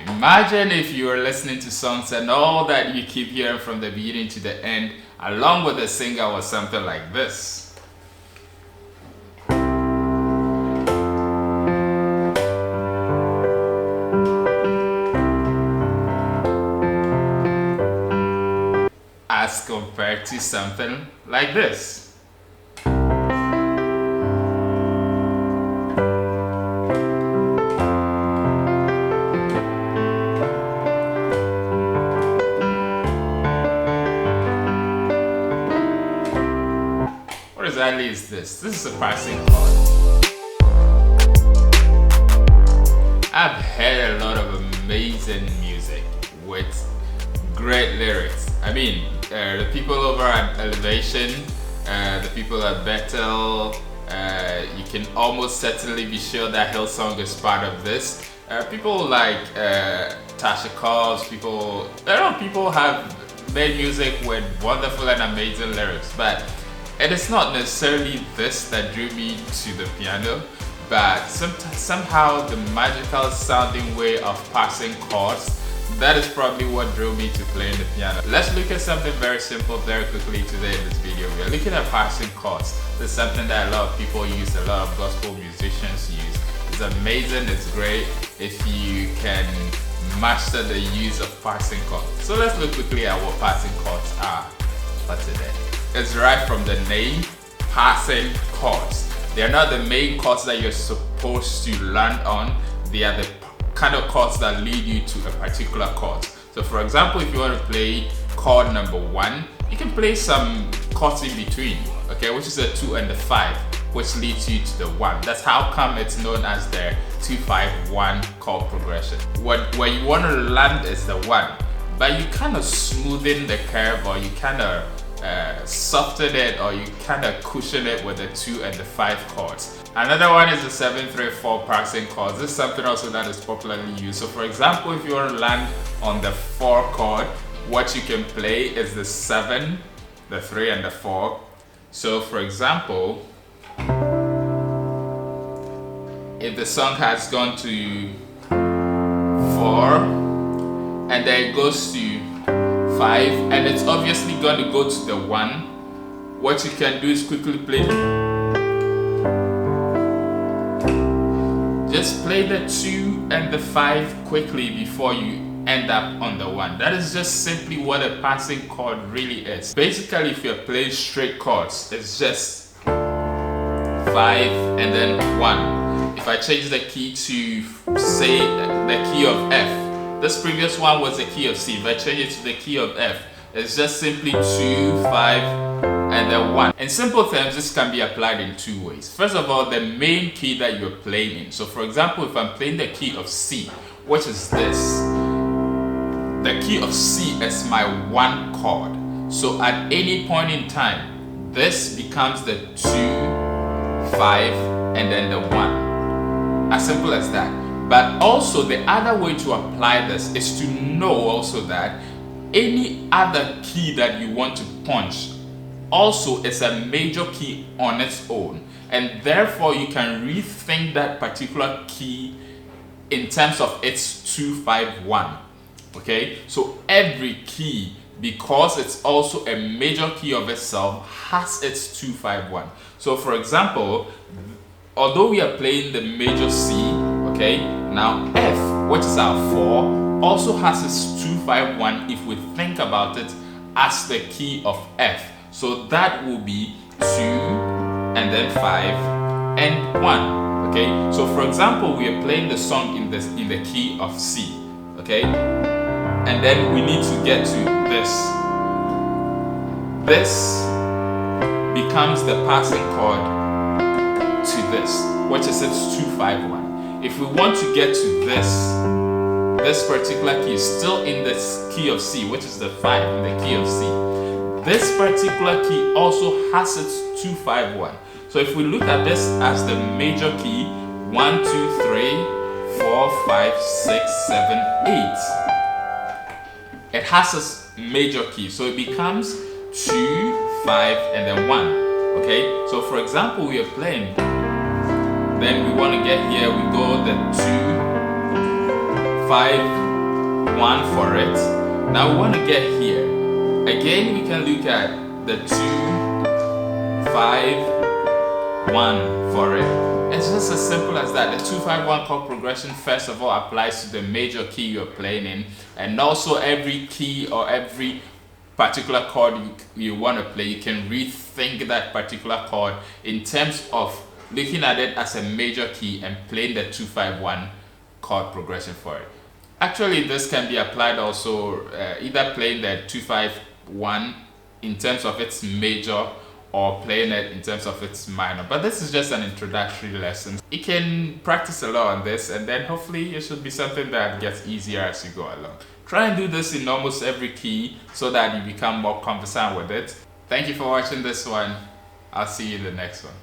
Imagine if you were listening to songs and all that you keep hearing from the beginning to the end, along with the singer, was something like this. As compared to something like this. What exactly is this? This is a passing chord. I've heard a lot of amazing music with great lyrics. I mean, the people over at Elevation, the people at Bethel, you can almost certainly be sure that Hillsong is part of this. People like Tasha Cobbs, people have made music with wonderful and amazing lyrics, but it is not necessarily this that drew me to the piano, but somehow the magical sounding way of passing chords, that is probably what drew me to playing the piano. Let's look at something very simple very quickly today in this video. We are looking at passing chords. This is something that a lot of people use, a lot of gospel musicians use. It's amazing, it's great if you can master the use of passing chords. So let's look quickly at what passing chords are for today. It's right from the name, passing chords. They're not the main chords that you're supposed to land on. They are the kind of chords that lead you to a particular chord. So for example, if you want to play chord number 1, you can play some chords in between, okay, which is a 2 and a 5, which leads you to the 1. That's how come it's known as the 2-5-1 chord progression. Where you want to land is the 1, but you kind of smoothen the curve, or you kind of soften it, or you kind of cushion it with the 2 and the 5 chords. Another one is the 7-3-4 passing chords. This is something also that is popularly used. So for example, if you want to land on the 4 chord, what you can play is the 7, the 3 and the 4. So for example, if the song has gone to 4 and then it goes to 5 and it's obviously going to go to the 1, what you can do is quickly play, just play the 2 and the 5 quickly before you end up on the 1. That is just simply what a passing chord really is. Basically, if you're playing straight chords, it's just 5 and then 1. If I change the key to, say, the key of F, this previous one was the key of C. If I change it to the key of F, it's just simply 2, 5, and then 1. In simple terms, this can be applied in 2 ways. First of all, the main key that you're playing in. So for example, if I'm playing the key of C, which is this, the key of C is my 1 chord. So at any point in time, this becomes the 2, 5, and then the 1. As simple as that. But also the other way to apply this is to know also that any other key that you want to punch also is a major key on its own, and therefore you can rethink that particular key in terms of its 2-5-1. Okay, so every key, because it's also a major key of itself, has its 2-5-1. So for example, although we are playing the major C, okay, now F, which is our 4, also has its 2-5-1 if we think about it as the key of F. So that will be 2 and then 5 and 1. Okay, so for example, we are playing the song in the key of C. Okay, and then we need to get to this. This becomes the passing chord to this, which is its 2-5-1. If we want to get to this particular key is still in this key of C, which is the 5 in the key of C. This particular key also has its 2-5-1. So if we look at this as the major key, 1, 2, 3, 4, 5, 6, 7, 8. It has its major key, so it becomes 2, 5, and then 1. Okay, so for example, we are playing. Then we want to get here, we go the 2, 5, 1 for it. Now we want to get here. Again, we can look at the 2, 5, 1 for it. It's just as simple as that. The 2-5-1 chord progression first of all applies to the major key you're playing in, and also every key or every particular chord you want to play, you can rethink that particular chord in terms of looking at it as a major key and playing the 2-5-1 chord progression for it. Actually, this can be applied also either playing the 2-5-1 in terms of its major or playing it in terms of its minor, but this is just an introductory lesson. You can practice a lot on this, and then hopefully it should be something that gets easier as you go along. Try and do this in almost every key so that you become more conversant with it. Thank you for watching this one. I'll see you in the next one.